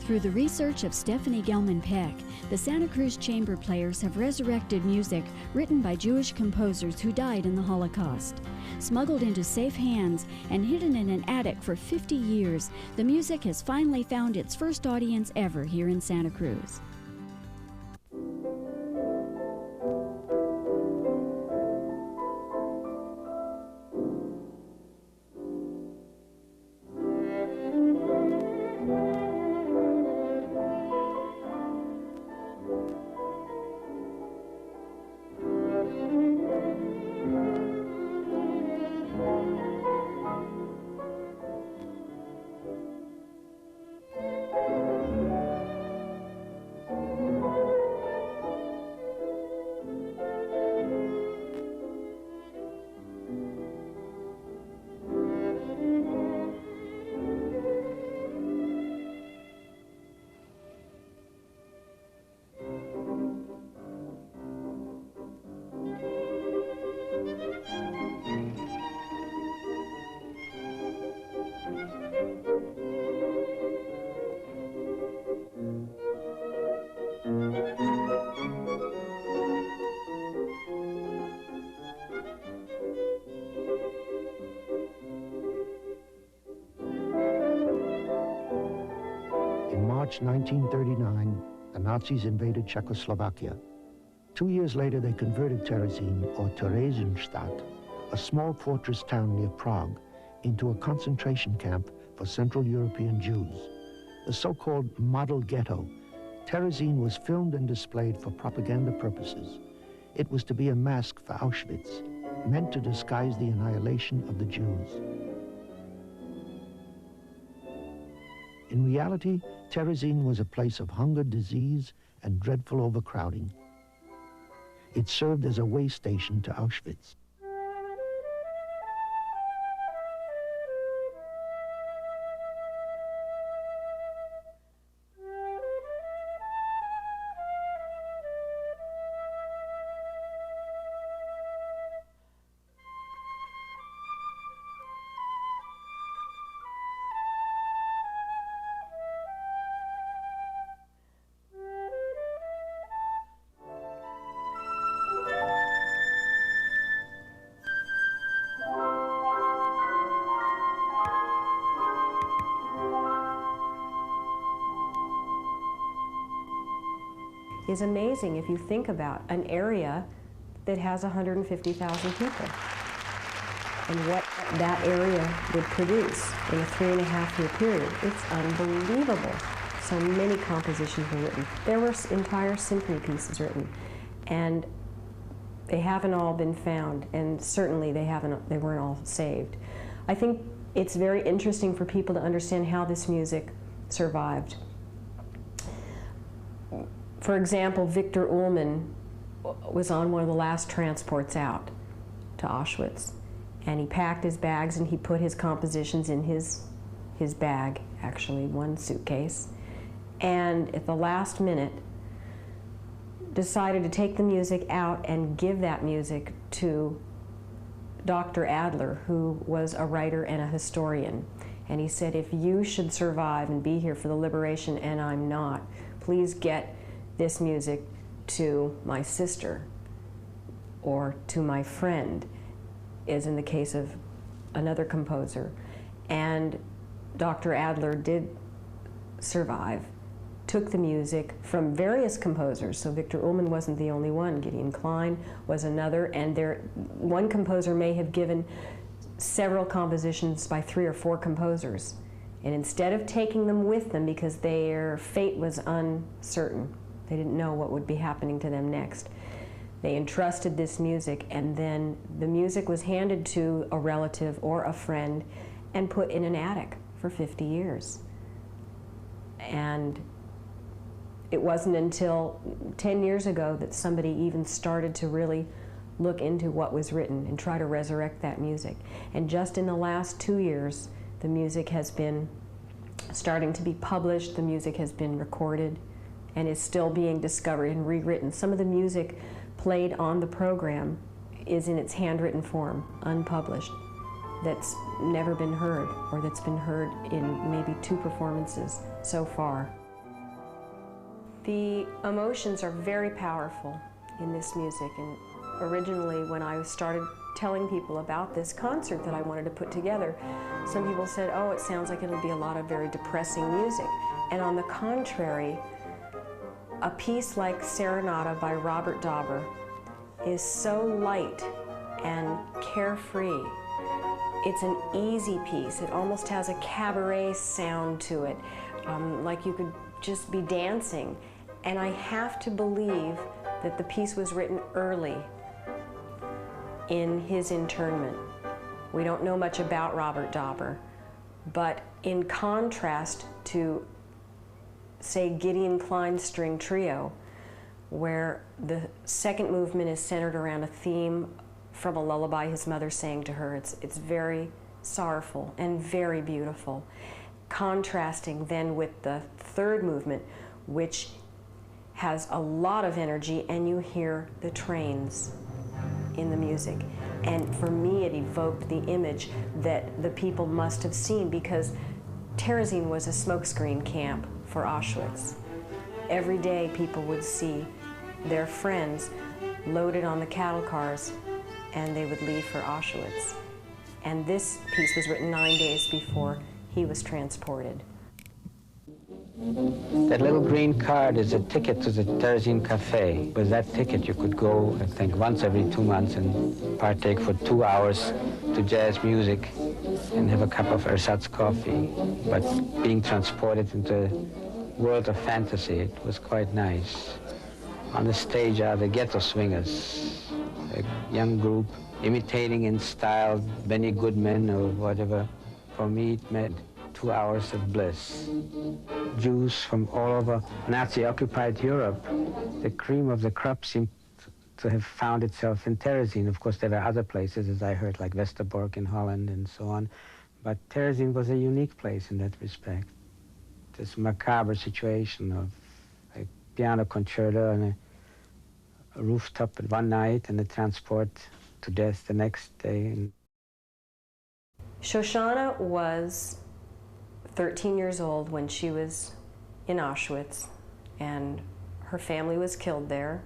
Through the research of Stephanie Gelman Peck, the Santa Cruz Chamber Players have resurrected music written by Jewish composers who died in the Holocaust. Smuggled into safe hands and hidden in an attic for 50 years, the music has finally found its first audience ever here in Santa Cruz. In March 1939, the Nazis invaded Czechoslovakia. 2 years later, they converted Terezín, or Theresienstadt, a small fortress town near Prague, into a concentration camp for Central European Jews. The so-called model ghetto, Terezín was filmed and displayed for propaganda purposes. It was to be a mask for Auschwitz, meant to disguise the annihilation of the Jews. In reality, Terezín was a place of hunger, disease, and dreadful overcrowding. It served as a way station to Auschwitz. Is amazing if you think about an area that has 150,000 people and what that area would produce in a 3.5-year period. It's unbelievable. So many compositions were written. There were entire symphony pieces written, and they haven't all been found, and certainly they weren't all saved. I think it's very interesting for people to understand how this music survived. For example, Victor Ullmann was on one of the last transports out to Auschwitz, and he packed his bags and he put his compositions in his bag, actually one suitcase, and at the last minute decided to take the music out and give that music to Dr. Adler, who was a writer and a historian. And he said, if you should survive and be here for the liberation and I'm not, please get this music to my sister or to my friend, as in the case of another composer. And Dr. Adler did survive, took the music from various composers. So Victor Ullmann wasn't the only one. Gideon Klein was another, and one composer may have given several compositions by 3 or 4 composers. And instead of taking them with them because their fate was uncertain, they didn't know what would be happening to them next, they entrusted this music, and then the music was handed to a relative or a friend and put in an attic for 50 years. And it wasn't until 10 years ago that somebody even started to really look into what was written and try to resurrect that music. And just in the last 2 years, the music has been starting to be published, the music has been recorded, and is still being discovered and rewritten. Some of the music played on the program is in its handwritten form, unpublished, that's never been heard, or that's been heard in maybe 2 performances so far. The emotions are very powerful in this music, and originally when I started telling people about this concert that I wanted to put together, some people said, oh, it sounds like it'll be a lot of very depressing music. And on the contrary, a piece like Serenata by Robert Dauber is so light and carefree. It's an easy piece. It almost has a cabaret sound to it, like you could just be dancing. And I have to believe that the piece was written early in his internment. We don't know much about Robert Dauber, but in contrast to, say, Gideon Klein's String Trio, where the second movement is centered around a theme from a lullaby his mother sang to her. It's very sorrowful and very beautiful. Contrasting then with the third movement, which has a lot of energy, and you hear the trains in the music. And for me, it evoked the image that the people must have seen, because Terezin was a smokescreen camp for Auschwitz. Every day people would see their friends loaded on the cattle cars, and they would leave for Auschwitz. And this piece was written 9 days before he was transported. That little green card is a ticket to the Terezin Cafe. With that ticket you could go, I think, once every 2 months and partake for 2 hours to jazz music and have a cup of ersatz coffee. But being transported into a world of fantasy, it was quite nice. On the stage are the Ghetto Swingers, a young group imitating in style Benny Goodman or whatever. For me, it meant 2 hours of bliss. Jews from all over Nazi-occupied Europe, the cream of the crop seemed to have found itself in Terezin. Of course, there were other places, as I heard, like Westerbork in Holland and so on. But Terezin was a unique place in that respect. This macabre situation of a piano concerto and a rooftop at one night and a transport to death the next day. Shoshana was 13 years old when she was in Auschwitz, and her family was killed there.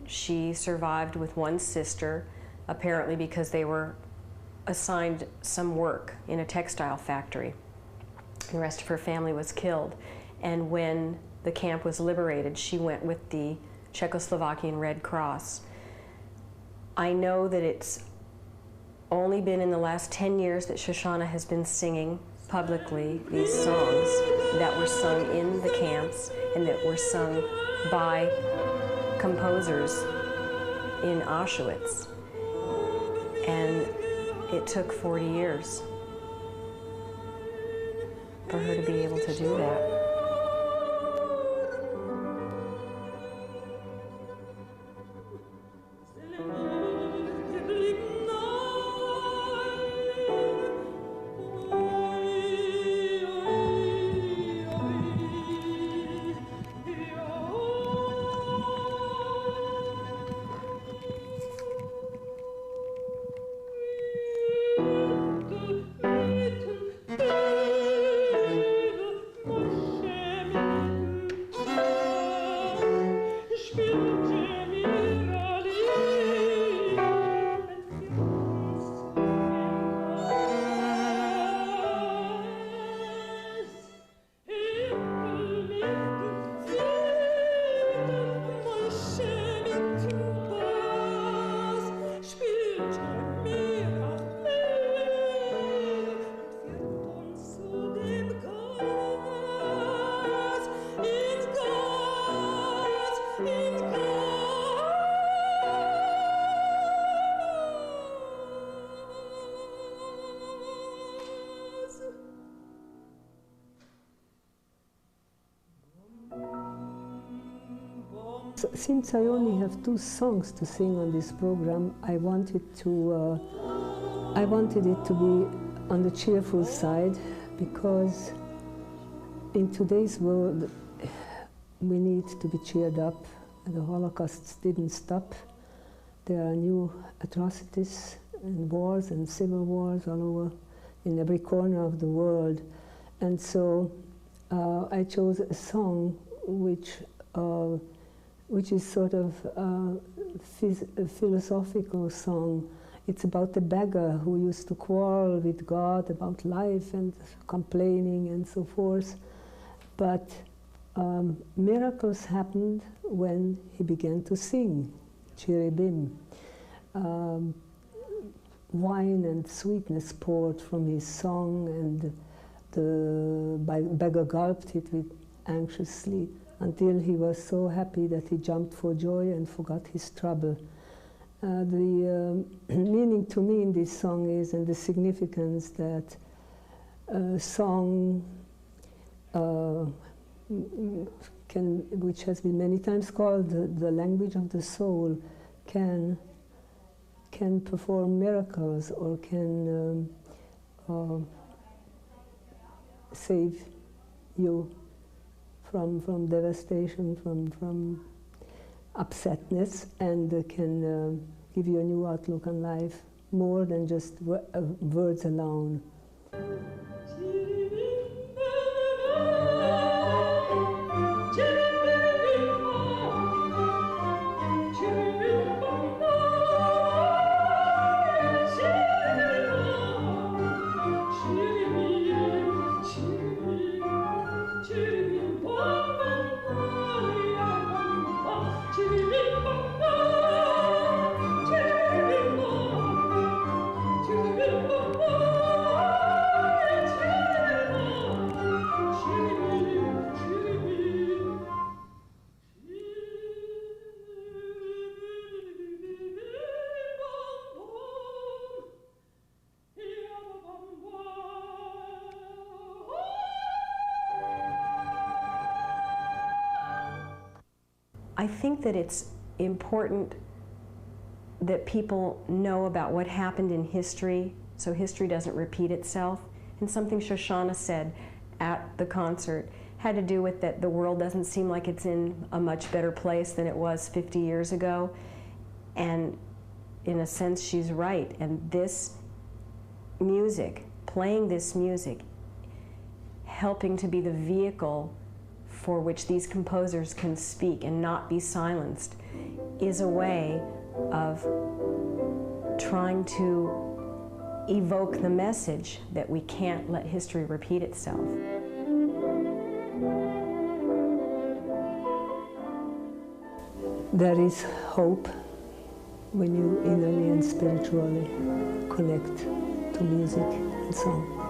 She survived with one sister, apparently because they were assigned some work in a textile factory. The rest of her family was killed. And when the camp was liberated, she went with the Czechoslovakian Red Cross. I know that it's only been in the last 10 years that Shoshana has been singing publicly these songs that were sung in the camps and that were sung by composers in Auschwitz. And it took 40 years for her to be able to do that. Since I only have 2 songs to sing on this program, I wanted it to be on the cheerful side, because in today's world we need to be cheered up. The Holocaust didn't stop. There are new atrocities and wars and civil wars all over in every corner of the world. And so I chose a song which is sort of a philosophical song. It's about a beggar who used to quarrel with God about life and complaining and so forth. But miracles happened when he began to sing, Chiribim. Wine and sweetness poured from his song, and the beggar gulped it anxiously until he was so happy that he jumped for joy and forgot his trouble. The meaning to me in this song is, and the significance, that song which has been many times called the language of the soul, can perform miracles, or can save you from devastation, from upsetness, and can give you a new outlook on life, more than just words alone. I think that it's important that people know about what happened in history, so history doesn't repeat itself. And something Shoshana said at the concert had to do with that the world doesn't seem like it's in a much better place than it was 50 years ago. And in a sense, she's right. And this music, playing this music, helping to be the vehicle for which these composers can speak and not be silenced, is a way of trying to evoke the message that we can't let history repeat itself. There is hope when you innerly and spiritually connect to music and song.